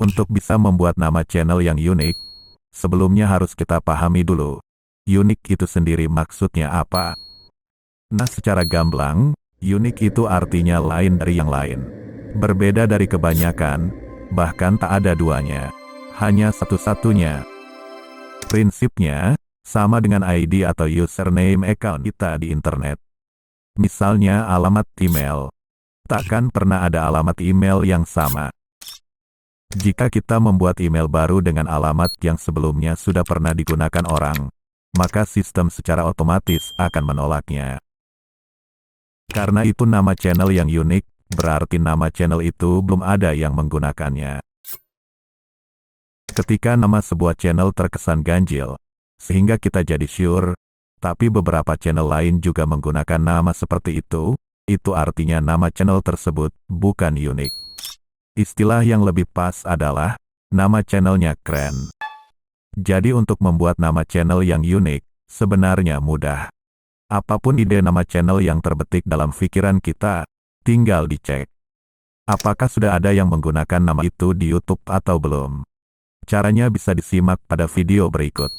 Untuk bisa membuat nama channel yang unik, sebelumnya harus kita pahami dulu, unik itu sendiri maksudnya apa. Nah, secara gamblang, unik itu artinya lain dari yang lain. Berbeda dari kebanyakan, bahkan tak ada duanya. Hanya satu-satunya. Prinsipnya, sama dengan ID atau username account kita di internet. Misalnya alamat email. Takkan pernah ada alamat email yang sama. Jika kita membuat email baru dengan alamat yang sebelumnya sudah pernah digunakan orang, maka sistem secara otomatis akan menolaknya. Karena itu nama channel yang unik, berarti nama channel itu belum ada yang menggunakannya. Ketika nama sebuah channel terkesan ganjil, sehingga kita jadi sure, tapi beberapa channel lain juga menggunakan nama seperti itu artinya nama channel tersebut bukan unik. Istilah yang lebih pas adalah, nama channelnya keren. Jadi untuk membuat nama channel yang unik, sebenarnya mudah. Apapun ide nama channel yang terbetik dalam pikiran kita, tinggal dicek. Apakah sudah ada yang menggunakan nama itu di YouTube atau belum? Caranya bisa disimak pada video berikut.